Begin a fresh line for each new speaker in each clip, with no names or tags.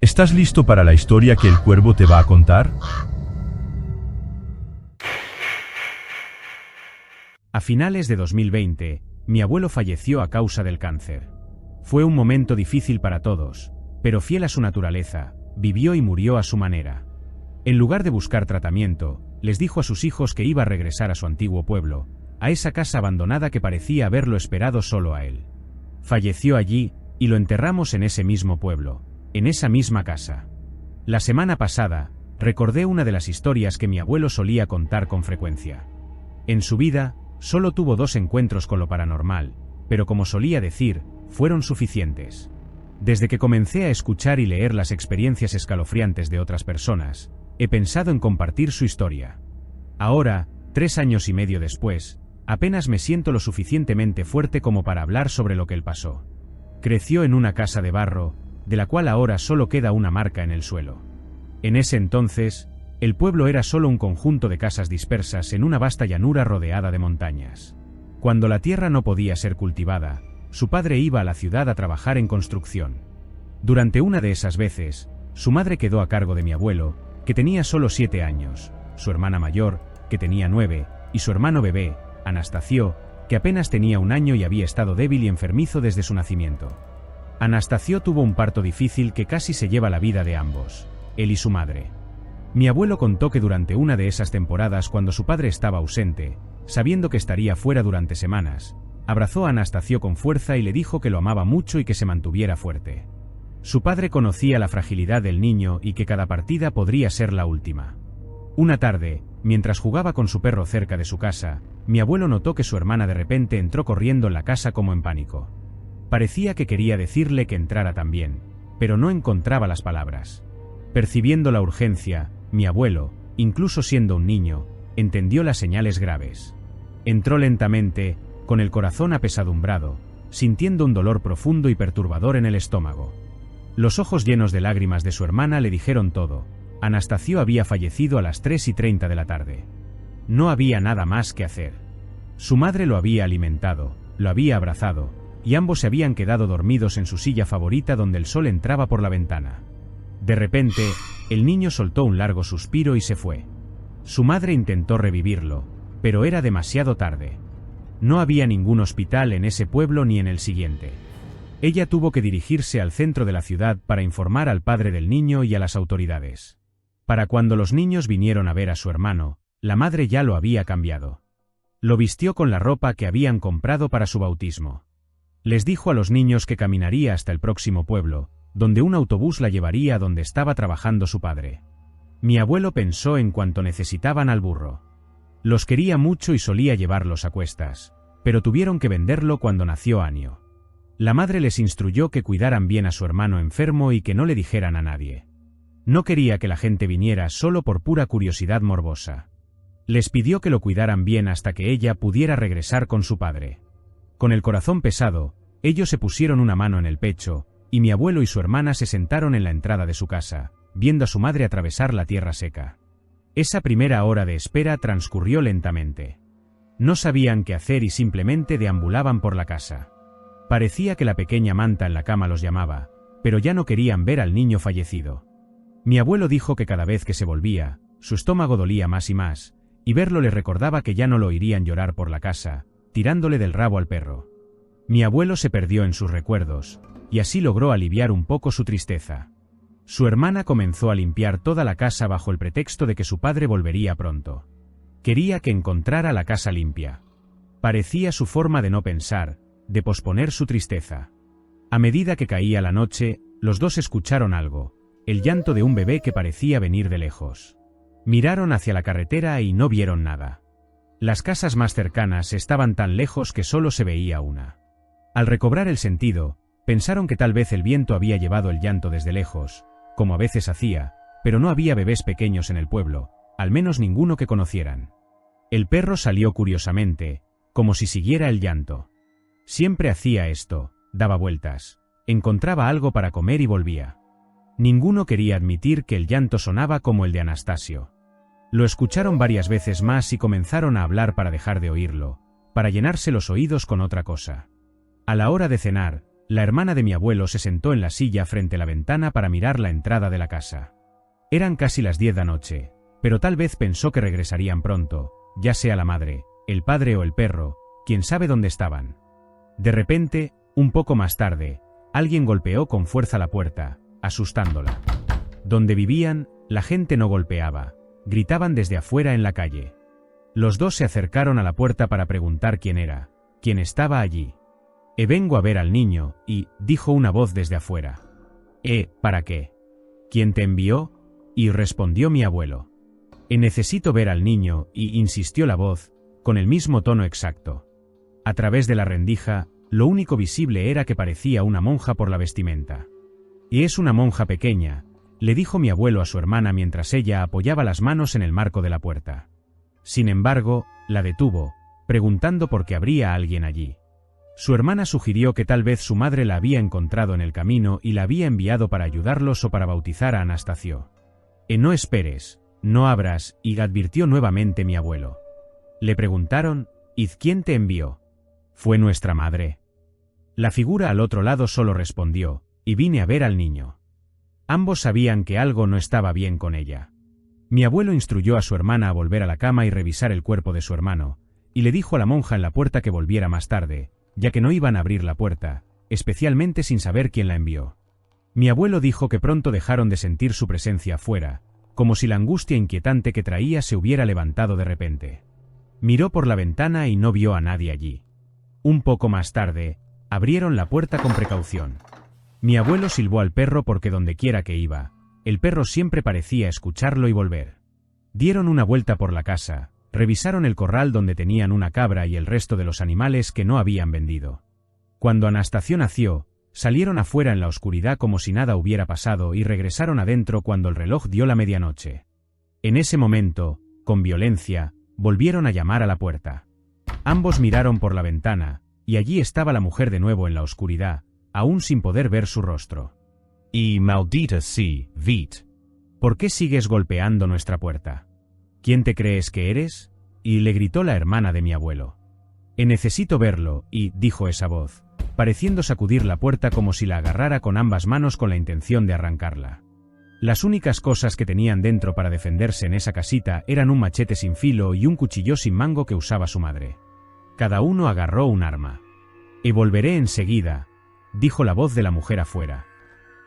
¿Estás listo para la historia que el cuervo te va a contar?
A finales de 2020, mi abuelo falleció a causa del cáncer. Fue un momento difícil para todos, pero fiel a su naturaleza, vivió y murió a su manera. En lugar de buscar tratamiento, les dijo a sus hijos que iba a regresar a su antiguo pueblo, a esa casa abandonada que parecía haberlo esperado solo a él. Falleció allí, y lo enterramos en ese mismo pueblo, en esa misma casa. La semana pasada, recordé una de las historias que mi abuelo solía contar con frecuencia. En su vida, solo tuvo 2 encuentros con lo paranormal, pero como solía decir, fueron suficientes. Desde que comencé a escuchar y leer las experiencias escalofriantes de otras personas, he pensado en compartir su historia. Ahora, 3 años y medio después, apenas me siento lo suficientemente fuerte como para hablar sobre lo que él pasó. Creció en una casa de barro, de la cual ahora solo queda una marca en el suelo. En ese entonces, el pueblo era solo un conjunto de casas dispersas en una vasta llanura rodeada de montañas. Cuando la tierra no podía ser cultivada, su padre iba a la ciudad a trabajar en construcción. Durante una de esas veces, su madre quedó a cargo de mi abuelo, que tenía solo 7 años, su hermana mayor, que tenía 9, y su hermano bebé, Anastasio, que apenas tenía 1 año y había estado débil y enfermizo desde su nacimiento. Anastasio tuvo un parto difícil que casi se lleva la vida de ambos, él y su madre. Mi abuelo contó que durante una de esas temporadas, cuando su padre estaba ausente, sabiendo que estaría fuera durante semanas, abrazó a Anastasio con fuerza y le dijo que lo amaba mucho y que se mantuviera fuerte. Su padre conocía la fragilidad del niño y que cada partida podría ser la última. Una tarde, mientras jugaba con su perro cerca de su casa, mi abuelo notó que su hermana de repente entró corriendo en la casa como en pánico. Parecía que quería decirle que entrara también, pero no encontraba las palabras. Percibiendo la urgencia, mi abuelo, incluso siendo un niño, entendió las señales graves. Entró lentamente, con el corazón apesadumbrado, sintiendo un dolor profundo y perturbador en el estómago. Los ojos llenos de lágrimas de su hermana le dijeron todo. Anastasio había fallecido a las 3:30 de la tarde. No había nada más que hacer. Su madre lo había alimentado, lo había abrazado, y ambos se habían quedado dormidos en su silla favorita donde el sol entraba por la ventana. De repente, el niño soltó un largo suspiro y se fue. Su madre intentó revivirlo, pero era demasiado tarde. No había ningún hospital en ese pueblo ni en el siguiente. Ella tuvo que dirigirse al centro de la ciudad para informar al padre del niño y a las autoridades. Para cuando los niños vinieron a ver a su hermano, la madre ya lo había cambiado. Lo vistió con la ropa que habían comprado para su bautismo. Les dijo a los niños que caminaría hasta el próximo pueblo, donde un autobús la llevaría a donde estaba trabajando su padre. Mi abuelo pensó en cuanto necesitaban al burro. Los quería mucho y solía llevarlos a cuestas, pero tuvieron que venderlo cuando nació Anio. La madre les instruyó que cuidaran bien a su hermano enfermo y que no le dijeran a nadie. No quería que la gente viniera solo por pura curiosidad morbosa. Les pidió que lo cuidaran bien hasta que ella pudiera regresar con su padre. Con el corazón pesado, ellos se pusieron una mano en el pecho, y mi abuelo y su hermana se sentaron en la entrada de su casa, viendo a su madre atravesar la tierra seca. Esa primera hora de espera transcurrió lentamente. No sabían qué hacer y simplemente deambulaban por la casa. Parecía que la pequeña manta en la cama los llamaba, pero ya no querían ver al niño fallecido. Mi abuelo dijo que cada vez que se volvía, su estómago dolía más y más, y verlo les recordaba que ya no lo oirían llorar por la casa, tirándole del rabo al perro. Mi abuelo se perdió en sus recuerdos, y así logró aliviar un poco su tristeza. Su hermana comenzó a limpiar toda la casa bajo el pretexto de que su padre volvería pronto. Quería que encontrara la casa limpia. Parecía su forma de no pensar, de posponer su tristeza. A medida que caía la noche, los dos escucharon algo, el llanto de un bebé que parecía venir de lejos. Miraron hacia la carretera y no vieron nada. Las casas más cercanas estaban tan lejos que solo se veía una. Al recobrar el sentido, pensaron que tal vez el viento había llevado el llanto desde lejos, como a veces hacía, pero no había bebés pequeños en el pueblo, al menos ninguno que conocieran. El perro salió curiosamente, como si siguiera el llanto. Siempre hacía esto, daba vueltas, encontraba algo para comer y volvía. Ninguno quería admitir que el llanto sonaba como el de Anastasio. Lo escucharon varias veces más y comenzaron a hablar para dejar de oírlo, para llenarse los oídos con otra cosa. A la hora de cenar, La hermana de mi abuelo se sentó en la silla frente a la ventana para mirar la entrada de la casa. Eran casi las 10 de la noche, pero tal vez pensó que regresarían pronto, ya sea la madre, el padre o el perro, quién sabe dónde estaban. De repente, un poco más tarde, alguien golpeó con fuerza la puerta, asustándola. Donde vivían, la gente no golpeaba, gritaban desde afuera en la calle. Los dos se acercaron a la puerta para preguntar quién era, quién estaba allí. Vengo a ver al niño, y, dijo una voz desde afuera. ¿Para qué? ¿Quién te envió? Y respondió mi abuelo. Necesito ver al niño, y insistió la voz, con el mismo tono exacto. A través de la rendija, lo único visible era que parecía una monja por la vestimenta. Y es una monja pequeña, le dijo mi abuelo a su hermana mientras ella apoyaba las manos en el marco de la puerta. Sin embargo, la detuvo, preguntando por qué habría alguien allí. Su hermana sugirió que tal vez su madre la había encontrado en el camino y la había enviado para ayudarlos o para bautizar a Anastasio. No esperes, no abras, y advirtió nuevamente mi abuelo. Le preguntaron, ¿y quién te envió? Fue nuestra madre. La figura al otro lado solo respondió, y vine a ver al niño. Ambos sabían que algo no estaba bien con ella. Mi abuelo instruyó a su hermana a volver a la cama y revisar el cuerpo de su hermano, y le dijo a la monja en la puerta que volviera más tarde, ya que no iban a abrir la puerta, especialmente sin saber quién la envió. Mi abuelo dijo que pronto dejaron de sentir su presencia afuera, como si la angustia inquietante que traía se hubiera levantado de repente. Miró por la ventana y no vio a nadie allí. Un poco más tarde, abrieron la puerta con precaución. Mi abuelo silbó al perro porque dondequiera que iba, el perro siempre parecía escucharlo y volver. Dieron una vuelta por la casa, revisaron el corral donde tenían una cabra y el resto de los animales que no habían vendido. Cuando Anastasio nació, salieron afuera en la oscuridad como si nada hubiera pasado y regresaron adentro cuando el reloj dio la medianoche. En ese momento, con violencia, volvieron a llamar a la puerta. Ambos miraron por la ventana, y allí estaba la mujer de nuevo en la oscuridad, aún sin poder ver su rostro.
Y maldita sí, Vit.
¿Por qué sigues golpeando nuestra puerta? ¿Quién te crees que eres? Y le gritó la hermana de mi abuelo. Necesito verlo, y, dijo esa voz, pareciendo sacudir la puerta como si la agarrara con ambas manos con la intención de arrancarla. Las únicas cosas que tenían dentro para defenderse en esa casita eran un machete sin filo y un cuchillo sin mango que usaba su madre. Cada uno agarró un arma. Volveré enseguida, dijo la voz de la mujer afuera.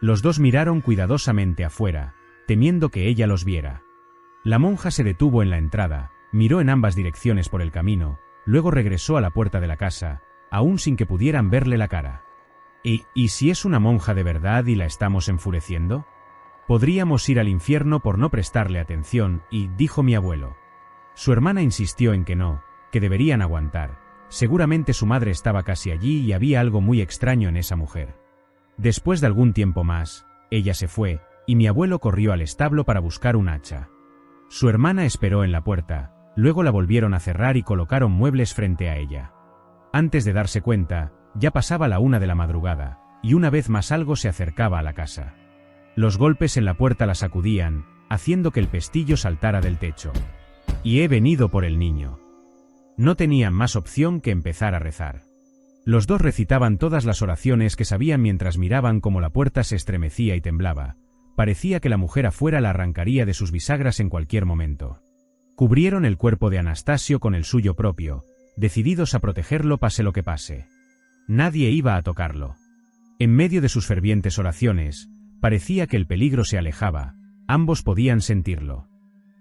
Los dos miraron cuidadosamente afuera, temiendo que ella los viera. La monja se detuvo en la entrada, miró en ambas direcciones por el camino, luego regresó a la puerta de la casa, aún sin que pudieran verle la cara. ¿Y si es una monja de verdad y la estamos enfureciendo? Podríamos ir al infierno por no prestarle atención, y, dijo mi abuelo. Su hermana insistió en que no, que deberían aguantar. Seguramente su madre estaba casi allí y había algo muy extraño en esa mujer. Después de algún tiempo más, ella se fue, y mi abuelo corrió al establo para buscar un hacha. Su hermana esperó en la puerta, luego la volvieron a cerrar y colocaron muebles frente a ella. Antes de darse cuenta, ya pasaba la 1 de la madrugada, y una vez más algo se acercaba a la casa. Los golpes en la puerta la sacudían, haciendo que el pestillo saltara del techo. Y he venido por el niño. No tenían más opción que empezar a rezar. Los dos recitaban todas las oraciones que sabían mientras miraban cómo la puerta se estremecía y temblaba. Parecía que la mujer afuera la arrancaría de sus bisagras en cualquier momento. Cubrieron el cuerpo de Anastasio con el suyo propio, decididos a protegerlo pase lo que pase. Nadie iba a tocarlo. En medio de sus fervientes oraciones, parecía que el peligro se alejaba, ambos podían sentirlo.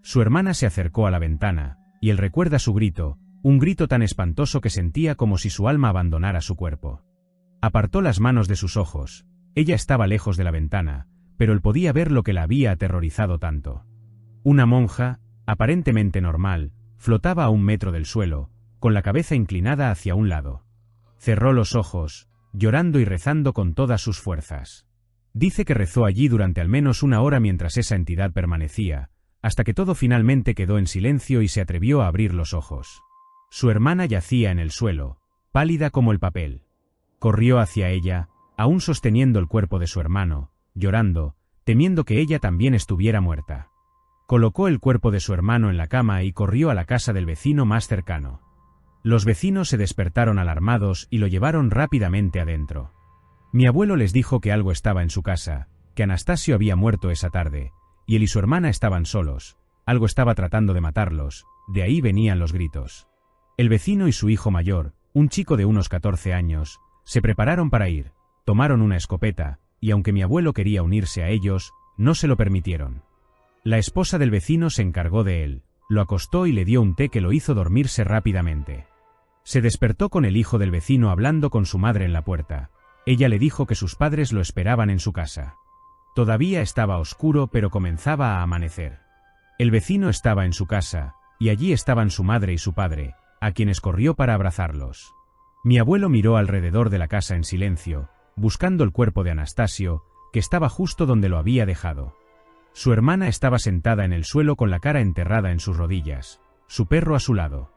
Su hermana se acercó a la ventana, y él recuerda su grito, un grito tan espantoso que sentía como si su alma abandonara su cuerpo. Apartó las manos de sus ojos, ella estaba lejos de la ventana, pero él podía ver lo que la había aterrorizado tanto. Una monja, aparentemente normal, flotaba a 1 metro del suelo, con la cabeza inclinada hacia un lado. Cerró los ojos, llorando y rezando con todas sus fuerzas. Dice que rezó allí durante al menos 1 hora mientras esa entidad permanecía, hasta que todo finalmente quedó en silencio y se atrevió a abrir los ojos. Su hermana yacía en el suelo, pálida como el papel. Corrió hacia ella, aún sosteniendo el cuerpo de su hermano, llorando, temiendo que ella también estuviera muerta. Colocó el cuerpo de su hermano en la cama y corrió a la casa del vecino más cercano. Los vecinos se despertaron alarmados y lo llevaron rápidamente adentro. Mi abuelo les dijo que algo estaba en su casa, que Anastasio había muerto esa tarde, y él y su hermana estaban solos, algo estaba tratando de matarlos, de ahí venían los gritos. El vecino y su hijo mayor, un chico de unos 14 años, se prepararon para ir, tomaron una escopeta, y aunque mi abuelo quería unirse a ellos, no se lo permitieron. La esposa del vecino se encargó de él, lo acostó y le dio un té que lo hizo dormirse rápidamente. Se despertó con el hijo del vecino hablando con su madre en la puerta. Ella le dijo que sus padres lo esperaban en su casa. Todavía estaba oscuro, pero comenzaba a amanecer. El vecino estaba en su casa, y allí estaban su madre y su padre, a quienes corrió para abrazarlos. Mi abuelo miró alrededor de la casa en silencio, buscando el cuerpo de Anastasio, que estaba justo donde lo había dejado. Su hermana estaba sentada en el suelo con la cara enterrada en sus rodillas, su perro a su lado.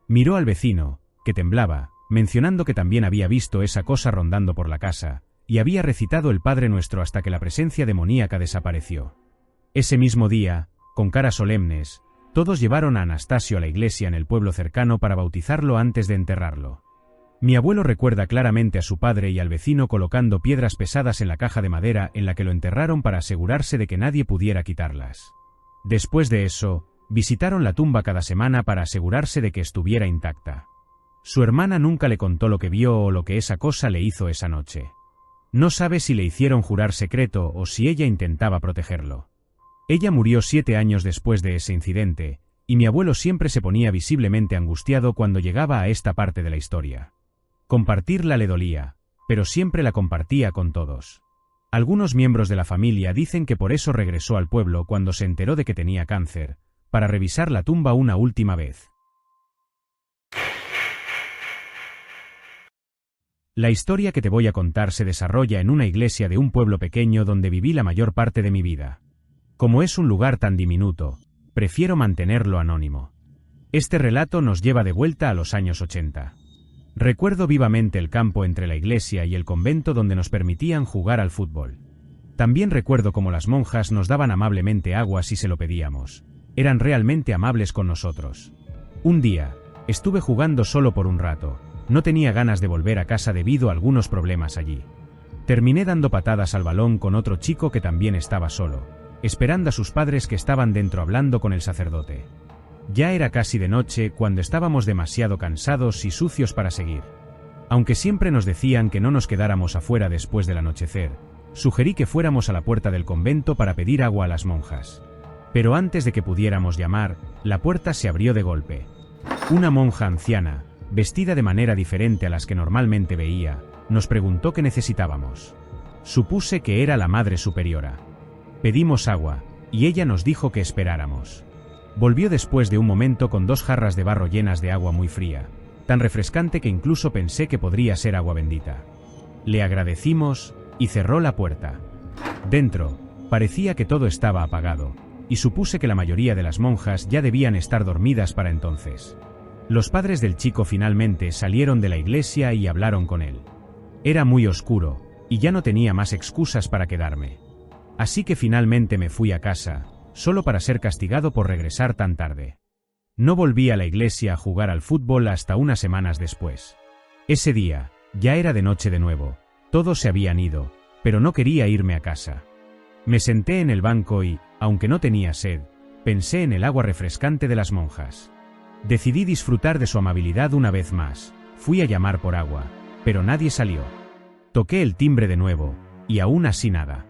Miró al vecino, que temblaba, mencionando que también había visto esa cosa rondando por la casa, y había recitado el Padre Nuestro hasta que la presencia demoníaca desapareció. Ese mismo día, con caras solemnes, todos llevaron a Anastasio a la iglesia en el pueblo cercano para bautizarlo antes de enterrarlo. Mi abuelo recuerda claramente a su padre y al vecino colocando piedras pesadas en la caja de madera en la que lo enterraron para asegurarse de que nadie pudiera quitarlas. Después de eso, visitaron la tumba cada semana para asegurarse de que estuviera intacta. Su hermana nunca le contó lo que vio o lo que esa cosa le hizo esa noche. No sabe si le hicieron jurar secreto o si ella intentaba protegerlo. Ella murió 7 años después de ese incidente, y mi abuelo siempre se ponía visiblemente angustiado cuando llegaba a esta parte de la historia. Compartirla le dolía, pero siempre la compartía con todos. Algunos miembros de la familia dicen que por eso regresó al pueblo cuando se enteró de que tenía cáncer, para revisar la tumba una última vez. La historia que te voy a contar se desarrolla en una iglesia de un pueblo pequeño donde viví la mayor parte de mi vida. Como es un lugar tan diminuto, prefiero mantenerlo anónimo. Este relato nos lleva de vuelta a los años 80. Recuerdo vivamente el campo entre la iglesia y el convento donde nos permitían jugar al fútbol. También recuerdo cómo las monjas nos daban amablemente agua si se lo pedíamos. Eran realmente amables con nosotros. Un día, estuve jugando solo por un rato. No tenía ganas de volver a casa debido a algunos problemas allí. Terminé dando patadas al balón con otro chico que también estaba solo, esperando a sus padres que estaban dentro hablando con el sacerdote. Ya era casi de noche cuando estábamos demasiado cansados y sucios para seguir. Aunque siempre nos decían que no nos quedáramos afuera después del anochecer, sugerí que fuéramos a la puerta del convento para pedir agua a las monjas. Pero antes de que pudiéramos llamar, la puerta se abrió de golpe. Una monja anciana, vestida de manera diferente a las que normalmente veía, nos preguntó qué necesitábamos. Supuse que era la Madre Superiora. Pedimos agua, y ella nos dijo que esperáramos. Volvió después de un momento con 2 jarras de barro llenas de agua muy fría, tan refrescante que incluso pensé que podría ser agua bendita. Le agradecimos, y cerró la puerta. Dentro, parecía que todo estaba apagado, y supuse que la mayoría de las monjas ya debían estar dormidas para entonces. Los padres del chico finalmente salieron de la iglesia y hablaron con él. Era muy oscuro, y ya no tenía más excusas para quedarme. Así que finalmente me fui a casa, solo para ser castigado por regresar tan tarde. No volví a la iglesia a jugar al fútbol hasta unas semanas después. Ese día, ya era de noche de nuevo, todos se habían ido, pero no quería irme a casa. Me senté en el banco y, aunque no tenía sed, pensé en el agua refrescante de las monjas. Decidí disfrutar de su amabilidad una vez más, fui a llamar por agua, pero nadie salió. Toqué el timbre de nuevo, y aún así nada.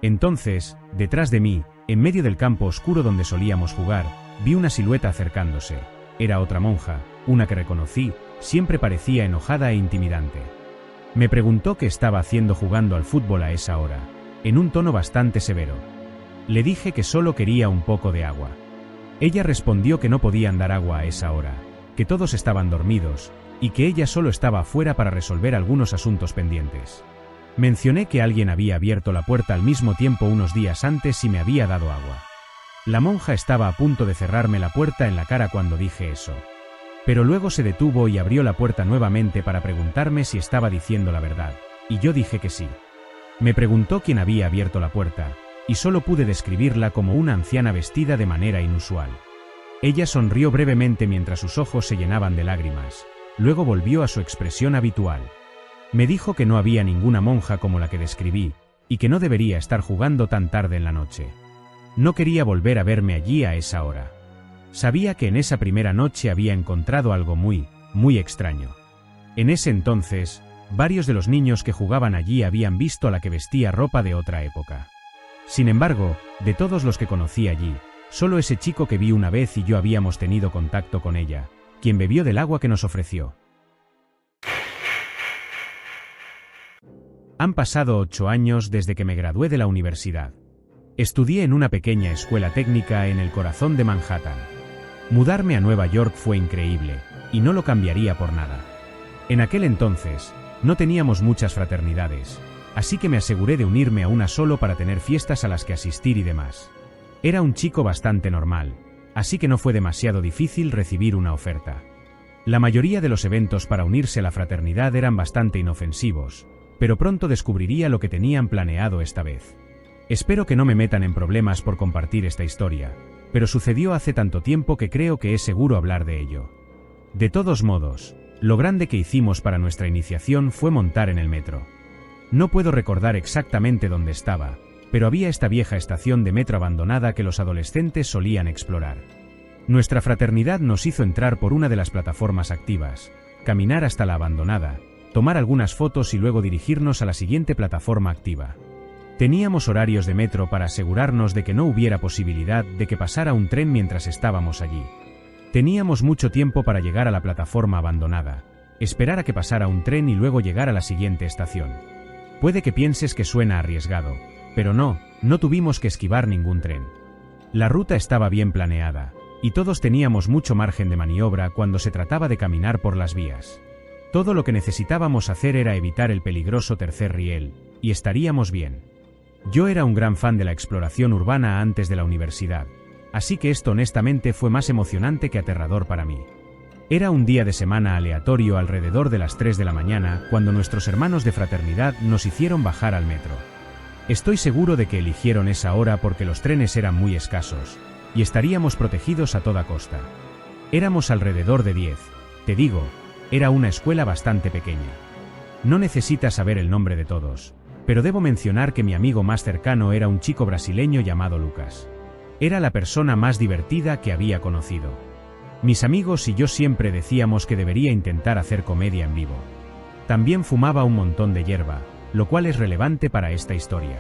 Entonces, detrás de mí, en medio del campo oscuro donde solíamos jugar, vi una silueta acercándose. Era otra monja, una que reconocí, siempre parecía enojada e intimidante. Me preguntó qué estaba haciendo jugando al fútbol a esa hora, en un tono bastante severo. Le dije que solo quería un poco de agua. Ella respondió que no podían dar agua a esa hora, que todos estaban dormidos, y que ella solo estaba afuera para resolver algunos asuntos pendientes. Mencioné que alguien había abierto la puerta al mismo tiempo unos días antes y me había dado agua. La monja estaba a punto de cerrarme la puerta en la cara cuando dije eso. Pero luego se detuvo y abrió la puerta nuevamente para preguntarme si estaba diciendo la verdad, y yo dije que sí. Me preguntó quién había abierto la puerta, y solo pude describirla como una anciana vestida de manera inusual. Ella sonrió brevemente mientras sus ojos se llenaban de lágrimas, luego volvió a su expresión habitual. Me dijo que no había ninguna monja como la que describí, y que no debería estar jugando tan tarde en la noche. No quería volver a verme allí a esa hora. Sabía que en esa primera noche había encontrado algo muy extraño. En ese entonces, varios de los niños que jugaban allí habían visto a la que vestía ropa de otra época. Sin embargo, de todos los que conocí allí, solo ese chico que vi una vez y yo habíamos tenido contacto con ella, quien bebió del agua que nos ofreció. Han pasado 8 años desde que me gradué de la universidad. Estudié en una pequeña escuela técnica en el corazón de Manhattan. Mudarme a Nueva York fue increíble, y no lo cambiaría por nada. En aquel entonces, no teníamos muchas fraternidades, así que me aseguré de unirme a una solo para tener fiestas a las que asistir y demás. Era un chico bastante normal, así que no fue demasiado difícil recibir una oferta. La mayoría de los eventos para unirse a la fraternidad eran bastante inofensivos, pero pronto descubriría lo que tenían planeado esta vez. Espero que no me metan en problemas por compartir esta historia, pero sucedió hace tanto tiempo que creo que es seguro hablar de ello. De todos modos, lo grande que hicimos para nuestra iniciación fue montar en el metro. No puedo recordar exactamente dónde estaba, pero había esta vieja estación de metro abandonada que los adolescentes solían explorar. Nuestra fraternidad nos hizo entrar por una de las plataformas activas, caminar hasta la abandonada, tomar algunas fotos y luego dirigirnos a la siguiente plataforma activa. Teníamos horarios de metro para asegurarnos de que no hubiera posibilidad de que pasara un tren mientras estábamos allí. Teníamos mucho tiempo para llegar a la plataforma abandonada, esperar a que pasara un tren y luego llegar a la siguiente estación. Puede que pienses que suena arriesgado, pero no tuvimos que esquivar ningún tren. La ruta estaba bien planeada, y todos teníamos mucho margen de maniobra cuando se trataba de caminar por las vías. Todo lo que necesitábamos hacer era evitar el peligroso tercer riel, y estaríamos bien. Yo era un gran fan de la exploración urbana antes de la universidad, así que esto honestamente fue más emocionante que aterrador para mí. Era un día de semana aleatorio alrededor de las 3 de la mañana cuando nuestros hermanos de fraternidad nos hicieron bajar al metro. Estoy seguro de que eligieron esa hora porque los trenes eran muy escasos, y estaríamos protegidos a toda costa. Éramos alrededor de 10, te digo, era una escuela bastante pequeña. No necesitas saber el nombre de todos, pero debo mencionar que mi amigo más cercano era un chico brasileño llamado Lucas. Era la persona más divertida que había conocido. Mis amigos y yo siempre decíamos que debería intentar hacer comedia en vivo. También fumaba un montón de hierba, lo cual es relevante para esta historia.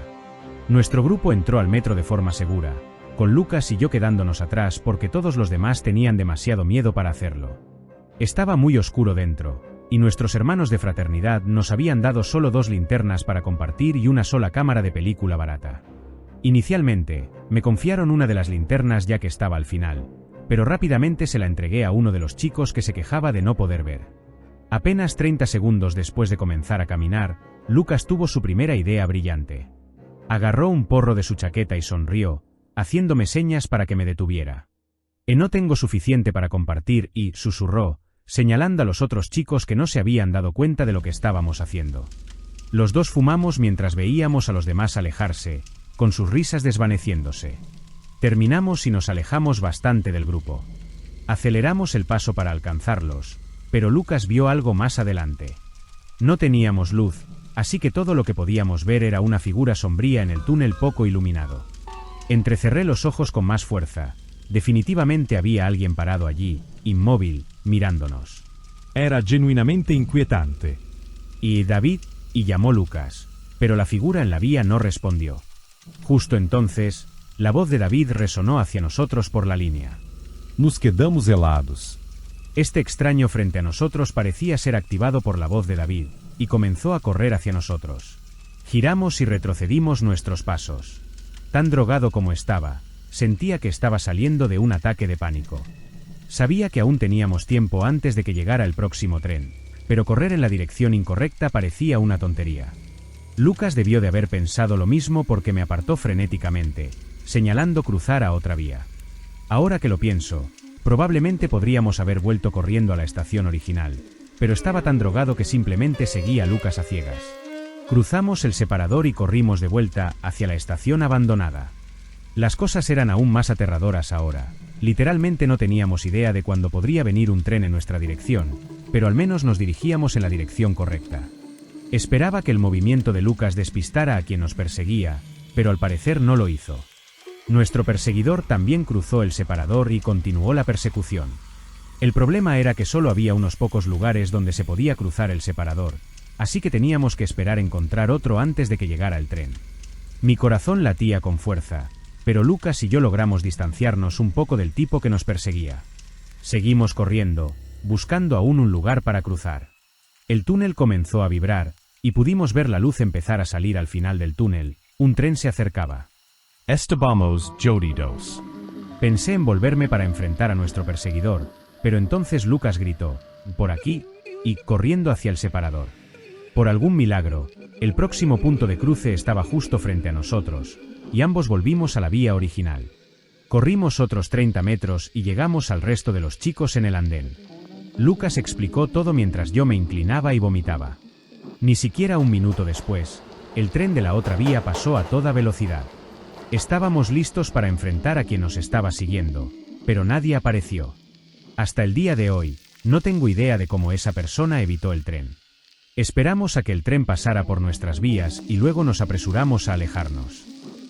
Nuestro grupo entró al metro de forma segura, con Lucas y yo quedándonos atrás porque todos los demás tenían demasiado miedo para hacerlo. Estaba muy oscuro dentro, y nuestros hermanos de fraternidad nos habían dado solo 2 linternas para compartir y una sola cámara de película barata. Inicialmente, me confiaron una de las linternas ya que estaba al final, pero rápidamente se la entregué a uno de los chicos que se quejaba de no poder ver. Apenas 30 segundos después de comenzar a caminar, Lucas tuvo su primera idea brillante. Agarró un porro de su chaqueta y sonrió, haciéndome señas para que me detuviera. No tengo suficiente para compartir y, susurró, señalando a los otros chicos que no se habían dado cuenta de lo que estábamos haciendo. Los dos fumamos mientras veíamos a los demás alejarse, con sus risas desvaneciéndose. Terminamos y nos alejamos bastante del grupo. Aceleramos el paso para alcanzarlos, pero Lucas vio algo más adelante. No teníamos luz, así que todo lo que podíamos ver era una figura sombría en el túnel poco iluminado. Entrecerré los ojos con más fuerza. Definitivamente había alguien parado allí, inmóvil, mirándonos.
Era genuinamente inquietante.
Y David, y llamó Lucas, pero la figura en la vía no respondió. Justo entonces, la voz de David resonó hacia nosotros por la línea.
Nos quedamos helados.
Este extraño frente a nosotros parecía ser activado por la voz de David, y comenzó a correr hacia nosotros. Giramos y retrocedimos nuestros pasos. Tan drogado como estaba, sentía que estaba saliendo de un ataque de pánico. Sabía que aún teníamos tiempo antes de que llegara el próximo tren, pero correr en la dirección incorrecta parecía una tontería. Lucas debió de haber pensado lo mismo porque me apartó frenéticamente, señalando cruzar a otra vía. Ahora que lo pienso, probablemente podríamos haber vuelto corriendo a la estación original, pero estaba tan drogado que simplemente seguía a Lucas a ciegas. Cruzamos el separador y corrimos de vuelta hacia la estación abandonada. Las cosas eran aún más aterradoras ahora. Literalmente no teníamos idea de cuándo podría venir un tren en nuestra dirección, pero al menos nos dirigíamos en la dirección correcta. Esperaba que el movimiento de Lucas despistara a quien nos perseguía, pero al parecer no lo hizo. Nuestro perseguidor también cruzó el separador y continuó la persecución. El problema era que solo había unos pocos lugares donde se podía cruzar el separador, así que teníamos que esperar encontrar otro antes de que llegara el tren. Mi corazón latía con fuerza, pero Lucas y yo logramos distanciarnos un poco del tipo que nos perseguía. Seguimos corriendo, buscando aún un lugar para cruzar. El túnel comenzó a vibrar, y pudimos ver la luz empezar a salir al final del túnel. Un tren se acercaba.
Estábamos jodidos.
Pensé en volverme para enfrentar a nuestro perseguidor, pero entonces Lucas gritó, «por aquí», y corriendo hacia el separador. Por algún milagro, el próximo punto de cruce estaba justo frente a nosotros, y ambos volvimos a la vía original. Corrimos otros 30 metros y llegamos al resto de los chicos en el andén. Lucas explicó todo mientras yo me inclinaba y vomitaba. Ni siquiera un minuto después, el tren de la otra vía pasó a toda velocidad. Estábamos listos para enfrentar a quien nos estaba siguiendo, pero nadie apareció. Hasta el día de hoy, no tengo idea de cómo esa persona evitó el tren. Esperamos a que el tren pasara por nuestras vías y luego nos apresuramos a alejarnos.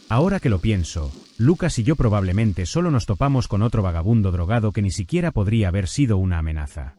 Ahora que lo pienso, Lucas y yo probablemente solo nos topamos con otro vagabundo drogado que ni siquiera podría haber sido una amenaza.